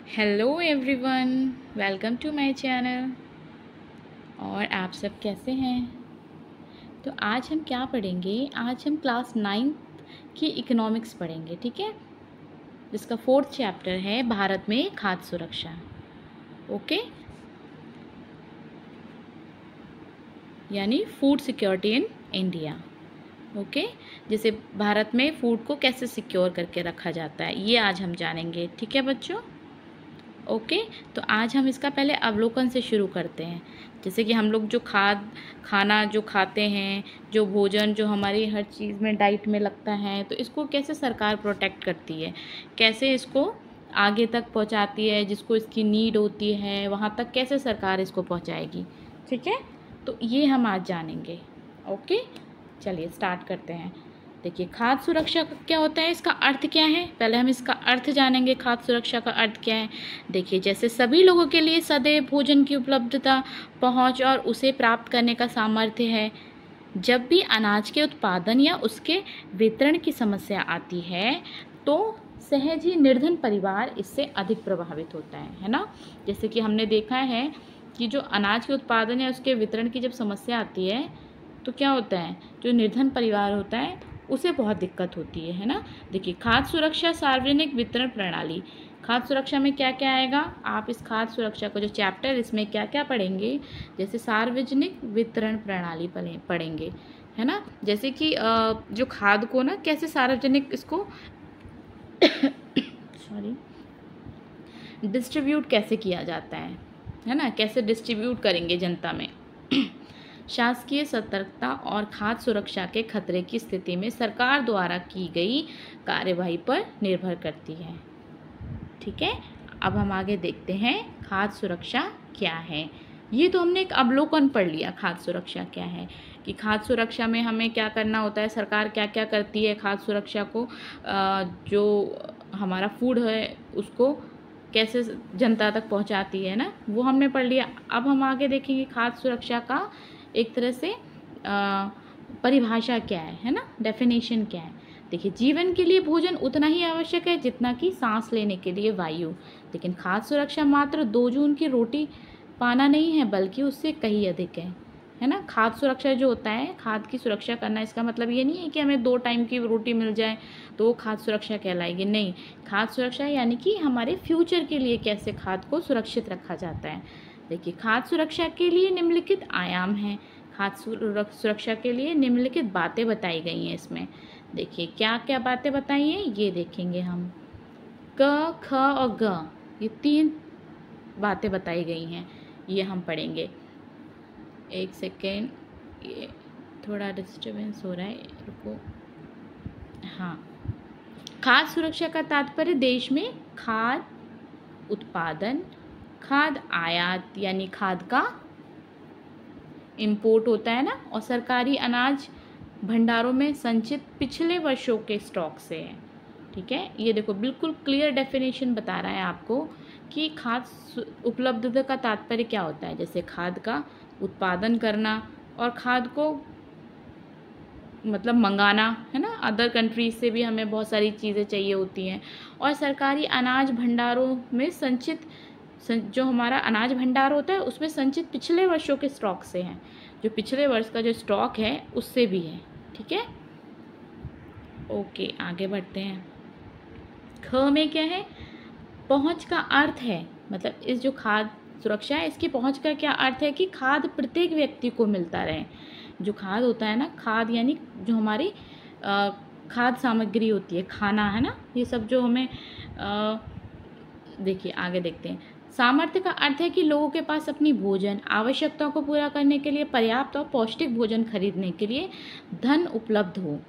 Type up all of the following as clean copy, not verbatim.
Hello everyone, welcome to my channel. और आप सब कैसे हैं? तो आज हम क्या पढ़ेंगे? आज हम क्लास 9th की इकोनॉमिक्स पढ़ेंगे, ठीक है, जिसका 4th चैप्टर है भारत में खाद्य सुरक्षा। ओके, यानी food security in India. Okay, जैसे भारत में फूड को कैसे सिक्योर करके रखा जाता है, ये आज हम जानेंगे, ठीक है बच्चों। ओके, तो आज हम इसका पहले अवलोकन से शुरू करते हैं। जैसे कि हम लोग जो खाना जो खाते हैं, जो भोजन जो हमारी हर चीज़ में डाइट में लगता है, तो इसको कैसे सरकार प्रोटेक्ट करती है, कैसे इसको आगे तक पहुंचाती है, जिसको इसकी नीड होती है वहां तक कैसे सरकार इसको पहुंचाएगी, ठीक है। तो ये हम आज जानेंगे। ओके, चलिए स्टार्ट करते हैं। देखिए, खाद्य सुरक्षा क्या होता है, इसका अर्थ क्या है, पहले हम इसका अर्थ जानेंगे। खाद्य सुरक्षा का अर्थ क्या है? देखिए, जैसे सभी लोगों के लिए सदैव भोजन की उपलब्धता, पहुंच और उसे प्राप्त करने का सामर्थ्य है। जब भी अनाज के उत्पादन या उसके वितरण की समस्या आती है तो सहज ही निर्धन परिवार इससे अधिक प्रभावित होता है ना। जैसे कि हमने देखा है कि जो अनाज के उत्पादन या उसके वितरण की जब समस्या आती है तो क्या होता है, जो निर्धन परिवार होता है उसे बहुत दिक्कत होती है ना। देखिए, खाद्य सुरक्षा सार्वजनिक वितरण प्रणाली। खाद्य सुरक्षा में क्या क्या आएगा, आप इस खाद्य सुरक्षा का जो चैप्टर इसमें क्या क्या पढ़ेंगे, जैसे सार्वजनिक वितरण प्रणाली पढ़ेंगे, है ना। जैसे कि जो खाद्य को ना कैसे सार्वजनिक इसको सॉरी डिस्ट्रीब्यूट कैसे किया जाता है ना, कैसे डिस्ट्रीब्यूट करेंगे जनता में। शासकीय सतर्कता और खाद्य सुरक्षा के खतरे की स्थिति में सरकार द्वारा की गई कार्यवाही पर निर्भर करती है, ठीक है। अब हम आगे देखते हैं खाद्य सुरक्षा क्या है। ये तो हमने एक अवलोकन पढ़ लिया, खाद्य सुरक्षा क्या है, कि खाद्य सुरक्षा में हमें क्या करना होता है, सरकार क्या क्या करती है खाद्य सुरक्षा को, जो हमारा फूड है उसको कैसे जनता तक पहुंचाती है ना, वो हमने पढ़ लिया। अब हम आगे देखेंगे खाद्य सुरक्षा का एक तरह से परिभाषा क्या है ना, डेफिनेशन क्या है। देखिए, जीवन के लिए भोजन उतना ही आवश्यक है जितना कि सांस लेने के लिए वायु। लेकिन खाद्य सुरक्षा मात्र 2 जून की रोटी पाना नहीं है, बल्कि उससे कहीं अधिक है ना। खाद्य सुरक्षा जो होता है, खाद्य की सुरक्षा करना, इसका मतलब ये नहीं है कि हमें 2 टाइम की रोटी मिल जाए तो वो खाद्य सुरक्षा कहलाएगी, नहीं। खाद्य सुरक्षा यानी कि हमारे फ्यूचर के लिए कैसे खाद्य को सुरक्षित रखा जाता है। देखिए, खाद्य सुरक्षा के लिए निम्नलिखित आयाम हैं। खाद्य सुरक्षा के लिए निम्नलिखित बातें बताई गई हैं इसमें। देखिए, क्या क्या बातें बताई हैं ये देखेंगे हम। क, ख और ग, ये 3 बातें बताई गई हैं, ये हम पढ़ेंगे। एक सेकेंड, ये थोड़ा डिस्टर्बेंस हो रहा है, रुको। हाँ, खाद्य सुरक्षा का तात्पर्य देश में खाद्य उत्पादन, खाद्य आयात यानी खाद्य का इंपोर्ट होता है ना, और सरकारी अनाज भंडारों में संचित पिछले वर्षों के स्टॉक से है, ठीक है। ये देखो, बिल्कुल क्लियर डेफिनेशन बता रहा है आपको कि खाद्य उपलब्धता का तात्पर्य क्या होता है। जैसे खाद्य का उत्पादन करना और खाद्य को मतलब मंगाना, है ना, अदर कंट्रीज से भी हमें बहुत सारी चीज़ें चाहिए होती हैं। और सरकारी अनाज भंडारों में संचित, जो हमारा अनाज भंडार होता है उसमें संचित पिछले वर्षों के स्टॉक से हैं, जो पिछले वर्ष का जो स्टॉक है उससे भी है, ठीक है। ओके, आगे बढ़ते हैं। ख में क्या है, पहुंच का अर्थ है, मतलब इस जो खाद्य सुरक्षा है इसकी पहुंच का क्या अर्थ है कि खाद्य प्रत्येक व्यक्ति को मिलता रहे। जो खाद्य होता है ना, खाद्य यानी जो हमारी खाद्य सामग्री होती है, खाना है ना, ये सब जो हमें देखिए आगे देखते हैं। सामर्थ्य का अर्थ है कि लोगों के पास अपनी भोजन आवश्यकताओं को पूरा करने के लिए पर्याप्त और पौष्टिक भोजन खरीदने के लिए धन उपलब्ध हो,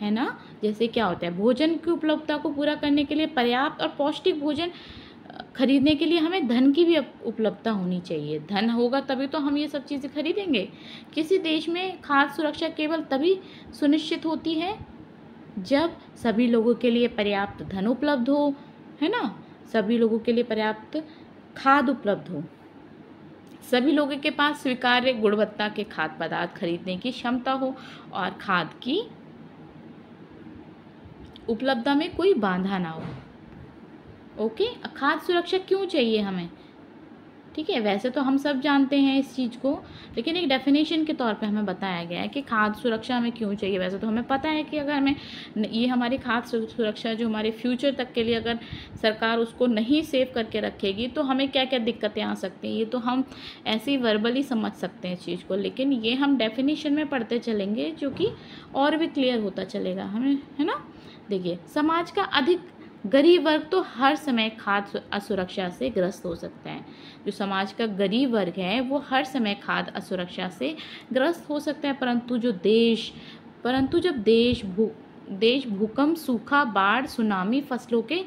है ना। जैसे क्या होता है, भोजन की उपलब्धता को पूरा करने के लिए पर्याप्त और पौष्टिक भोजन खरीदने के लिए हमें धन की भी उपलब्धता होनी चाहिए। धन होगा तभी तो हम ये सब चीज़ें खरीदेंगे। किसी देश में खाद्य सुरक्षा केवल तभी सुनिश्चित होती है जब सभी लोगों के लिए पर्याप्त धन उपलब्ध हो, है ना, सभी लोगों के लिए पर्याप्त खाद्य उपलब्ध हो, सभी लोगों के पास स्वीकार्य गुणवत्ता के खाद्य पदार्थ खरीदने की क्षमता हो और खाद्य की उपलब्धता में कोई बाधा ना हो। ओके, खाद्य सुरक्षा क्यों चाहिए हमें? ठीक है, वैसे तो हम सब जानते हैं इस चीज़ को, लेकिन एक डेफिनेशन के तौर पे हमें बताया गया है कि खाद्य सुरक्षा हमें क्यों चाहिए। वैसे तो हमें पता है कि अगर हमें ये हमारी खाद्य सुरक्षा जो हमारे फ्यूचर तक के लिए अगर सरकार उसको नहीं सेव करके रखेगी तो हमें क्या क्या दिक्कतें आ सकती हैं, ये तो हम ऐसे ही वर्बली समझ सकते हैं इस चीज़ को, लेकिन ये हम डेफिनेशन में पढ़ते चलेंगे जो कि और भी क्लियर होता चलेगा हमें, है ना। देखिए, समाज का अधिक गरीब वर्ग तो हर समय खाद्य असुरक्षा से ग्रस्त हो सकता है। जो समाज का गरीब वर्ग है वो हर समय खाद्य असुरक्षा से ग्रस्त हो सकता है, परंतु जब देश भूकंप, सूखा, बाढ़, सुनामी, फसलों के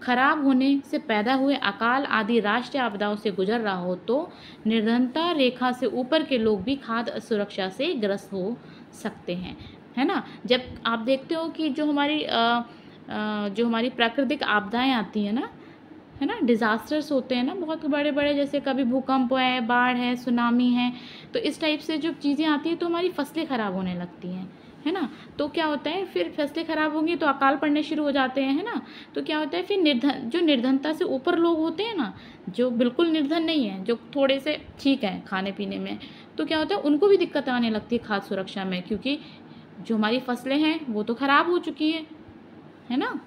खराब होने से पैदा हुए अकाल आदि राष्ट्रीय आपदाओं से गुजर रहा हो तो निर्धनता रेखा से ऊपर के लोग भी खाद्य असुरक्षा से ग्रस्त हो सकते हैं, है ना। जब आप देखते हो कि जो हमारी प्राकृतिक आपदाएं आती हैं ना, है ना, डिज़ास्टर्स होते हैं ना बहुत बड़े बड़े, जैसे कभी भूकंप है, बाढ़ है, सुनामी है, तो इस टाइप से जो चीज़ें आती हैं तो हमारी फसलें ख़राब होने लगती हैं, है ना। तो क्या होता है, फिर फसलें ख़राब होंगी तो अकाल पड़ने शुरू हो जाते हैं, है ना। तो क्या होता है, फिर जो निर्धनता से ऊपर लोग होते हैं ना, जो बिल्कुल निर्धन नहीं है, जो थोड़े से ठीक है खाने पीने में, तो क्या होता है, उनको भी दिक्कत आने लगती है खाद्य सुरक्षा में, क्योंकि जो हमारी फसलें हैं वो तो ख़राब हो चुकी है ना।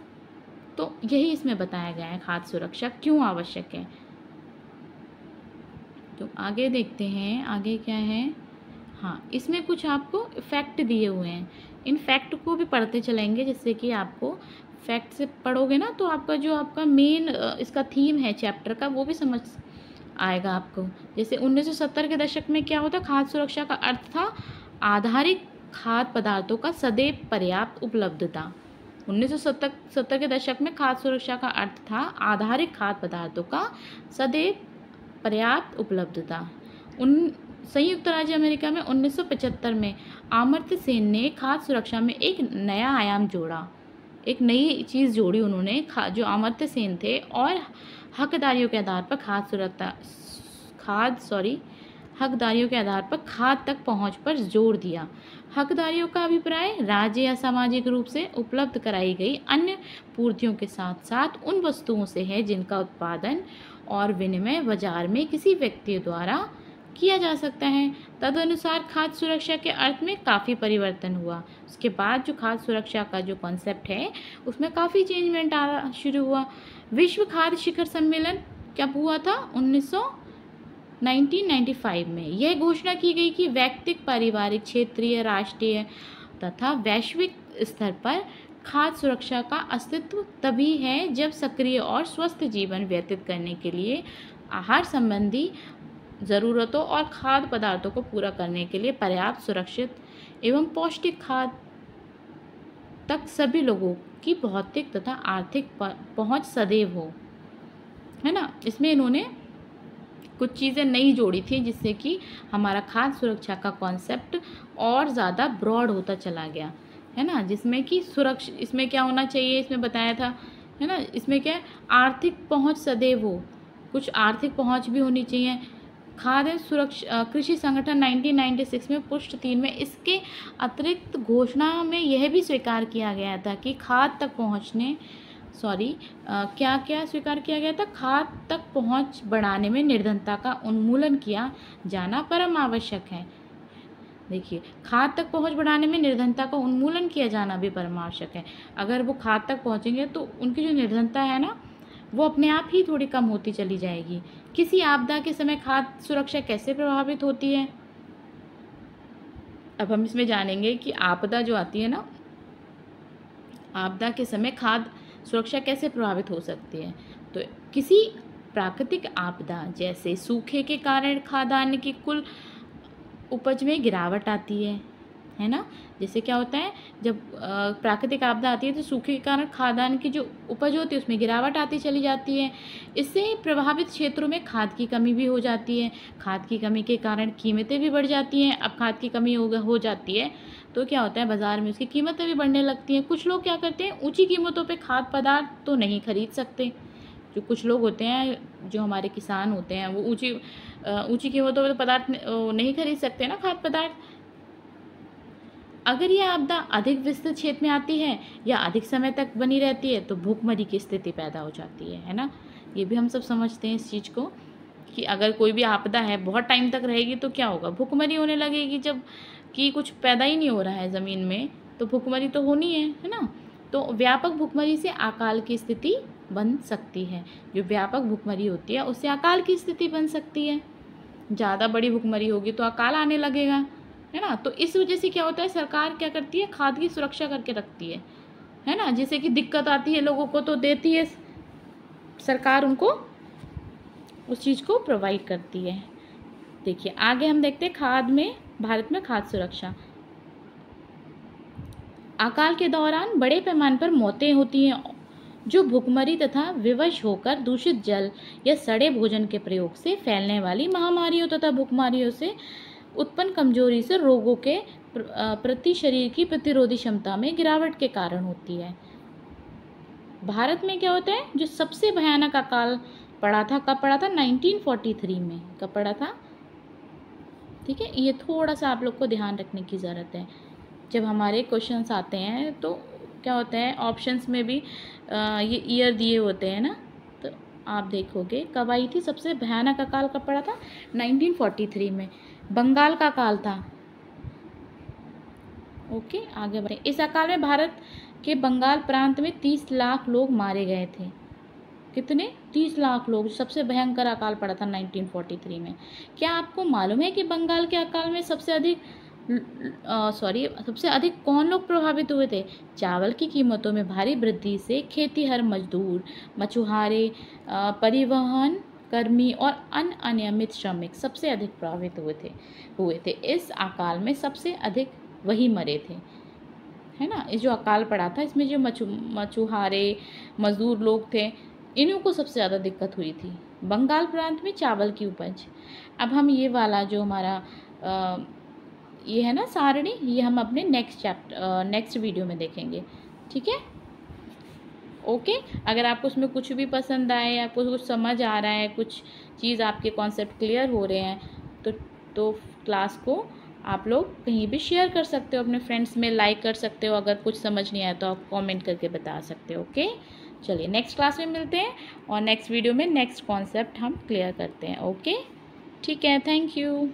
तो यही इसमें बताया गया है खाद्य सुरक्षा क्यों आवश्यक है। तो आगे देखते हैं, आगे क्या है। हाँ, इसमें कुछ आपको फैक्ट दिए हुए हैं, इन फैक्ट को भी पढ़ते चलेंगे, जिससे कि आपको फैक्ट से पढ़ोगे ना तो आपका मेन इसका थीम है चैप्टर का, वो भी समझ आएगा आपको। जैसे 1970 के दशक में क्या होता, खाद्य सुरक्षा का अर्थ था आधारिक खाद्य पदार्थों का सदैव पर्याप्त उपलब्धता। 1970 के दशक में खाद्य सुरक्षा का अर्थ था आधारिक खाद्य पदार्थों का सदैव पर्याप्त उपलब्धता। संयुक्त राज्य अमेरिका में 1975 में अमर्त्य सेन ने खाद्य सुरक्षा में एक नया आयाम जोड़ा, एक नई चीज़ जोड़ी उन्होंने, जो अमर्त्य सेन थे, और हकदारियों के आधार पर हकदारियों के आधार पर खाद्य तक पहुंच पर जोर दिया। हकदारियों का अभिप्राय राज्य या सामाजिक रूप से उपलब्ध कराई गई अन्य पूर्तियों के साथ साथ उन वस्तुओं से है जिनका उत्पादन और विनिमय बाजार में किसी व्यक्ति द्वारा किया जा सकता है। तदनुसार खाद्य सुरक्षा के अर्थ में काफ़ी परिवर्तन हुआ। उसके बाद जो खाद्य सुरक्षा का जो कॉन्सेप्ट है उसमें काफ़ी चेंजमेंट आना शुरू हुआ। विश्व खाद्य शिखर सम्मेलन कब हुआ था, 1995 में। यह घोषणा की गई कि व्यक्तिगत, पारिवारिक, क्षेत्रीय, राष्ट्रीय तथा वैश्विक स्तर पर खाद्य सुरक्षा का अस्तित्व तभी है जब सक्रिय और स्वस्थ जीवन व्यतीत करने के लिए आहार संबंधी ज़रूरतों और खाद्य पदार्थों को पूरा करने के लिए पर्याप्त, सुरक्षित एवं पौष्टिक खाद्य तक सभी लोगों की भौतिक तथा आर्थिक पहुंच सदैव हो, है ना। इसमें इन्होंने कुछ चीज़ें नई जोड़ी थी जिससे कि हमारा खाद्य सुरक्षा का कॉन्सेप्ट और ज़्यादा ब्रॉड होता चला गया, है ना। जिसमें कि इसमें क्या होना चाहिए, इसमें बताया था, है ना। इसमें क्या है, आर्थिक पहुंच सदैव हो, कुछ आर्थिक पहुंच भी होनी चाहिए। खाद्य सुरक्षा कृषि संगठन 1996 में पुष्ट 3 में इसके अतिरिक्त घोषणा में यह भी स्वीकार किया गया था कि खाद्य तक पहुँचने क्या क्या स्वीकार किया गया था, खाद्य तक पहुंच बढ़ाने में निर्धनता का उन्मूलन किया जाना परम आवश्यक है। देखिए, खाद्य तक पहुंच बढ़ाने में निर्धनता का उन्मूलन किया जाना भी परम आवश्यक है। अगर वो खाद्य तक पहुंचेंगे तो उनकी जो निर्धनता है ना वो अपने आप ही थोड़ी कम होती चली जाएगी। किसी आपदा के समय खाद्य सुरक्षा कैसे प्रभावित होती है, अब हम इसमें जानेंगे कि आपदा जो आती है ना, आपदा के समय खाद्य सुरक्षा कैसे प्रभावित हो सकती है। तो किसी प्राकृतिक आपदा जैसे सूखे के कारण खाद्यान्न की कुल उपज में गिरावट आती है ना। जैसे क्या होता है, जब प्राकृतिक आपदा आती है तो सूखे के कारण खाद्यान्न की जो उपज होती है उसमें गिरावट आती चली जाती है। इससे प्रभावित क्षेत्रों में खाद की कमी भी हो जाती है। खाद की कमी के कारण कीमतें भी बढ़ जाती हैं। अब खाद की कमी हो जाती है तो क्या होता है, बाज़ार में उसकी कीमतें भी बढ़ने लगती हैं। कुछ लोग क्या करते हैं, ऊंची कीमतों पे खाद्य पदार्थ तो नहीं खरीद सकते। जो कुछ लोग होते हैं, जो हमारे किसान होते हैं, वो ऊंची कीमतों पे पदार्थ नहीं खरीद सकते ना, खाद्य पदार्थ। अगर यह आपदा अधिक विस्तृत क्षेत्र में आती है या अधिक समय तक बनी रहती है तो भूखमरी की स्थिति पैदा हो जाती है ना। ये भी हम सब समझते हैं इस चीज़ को कि अगर कोई भी आपदा है बहुत टाइम तक रहेगी तो क्या होगा, भूखमरी होने लगेगी। जब कि कुछ पैदा ही नहीं हो रहा है ज़मीन में तो भूखमरी तो होनी है ना। तो व्यापक भूखमरी से अकाल की स्थिति बन सकती है। जो व्यापक भूखमरी होती है उससे अकाल की स्थिति बन सकती है। ज़्यादा बड़ी भूखमरी होगी तो अकाल आने लगेगा, है ना। तो इस वजह से क्या होता है, सरकार क्या करती है, खाद की सुरक्षा करके रखती है ना। जैसे कि दिक्कत आती है लोगों को तो देती है सरकार, उनको उस चीज़ को प्रोवाइड करती है। देखिए आगे हम देखते हैं खाद में, भारत में खाद्य सुरक्षा। अकाल के दौरान बड़े पैमाने पर मौतें होती हैं जो भूखमरी तथा विवश होकर दूषित जल या सड़े भोजन के प्रयोग से फैलने वाली महामारियों तथा भूखमरियों से उत्पन्न कमजोरी से रोगों के प्रति शरीर की प्रतिरोधी क्षमता में गिरावट के कारण होती है। भारत में क्या होता है, जो सबसे भयानक अकाल पड़ा था, कब पड़ा था, 1943 में। कब पड़ा था, ठीक है। ये थोड़ा सा आप लोग को ध्यान रखने की ज़रूरत है। जब हमारे क्वेश्चंस आते हैं तो क्या होता है, ऑप्शंस में भी ये ईयर दिए होते हैं ना, तो आप देखोगे कब आई थी सबसे भयानक अकाल, कब पड़ा था, 1943 में। बंगाल का अकाल था। ओके आगे बढ़े। इस अकाल में भारत के बंगाल प्रांत में 30 लाख लोग मारे गए थे। कितने, 30 लाख लोग। सबसे भयंकर अकाल पड़ा था 1943 में। क्या आपको मालूम है कि बंगाल के अकाल में सबसे अधिक कौन लोग प्रभावित हुए थे। चावल की कीमतों में भारी वृद्धि से खेतीहर मजदूर, मछुआरे, परिवहन कर्मी और अन्य अनियमित श्रमिक सबसे अधिक प्रभावित हुए थे। इस अकाल में सबसे अधिक वही मरे थे, है ना। इस जो अकाल पड़ा था इसमें जो मछुआरे मजदूर लोग थे, इन्हीं को सबसे ज़्यादा दिक्कत हुई थी। बंगाल प्रांत में चावल की उपज। अब हम ये वाला जो हमारा ये है ना सारणी, ये हम अपने नेक्स्ट वीडियो में देखेंगे, ठीक है। ओके अगर आपको उसमें कुछ भी पसंद आए, आपको कुछ समझ आ रहा है, कुछ चीज़ आपके कॉन्सेप्ट क्लियर हो रहे हैं तो क्लास को आप लोग कहीं भी शेयर कर सकते हो, अपने फ्रेंड्स में लाइक कर सकते हो। अगर कुछ समझ नहीं आया तो आप कमेंट करके बता सकते हो। ओके चलिए नेक्स्ट क्लास में मिलते हैं और नेक्स्ट वीडियो में नेक्स्ट कॉन्सेप्ट हम क्लियर करते हैं। ओके ठीक है, थैंक यू।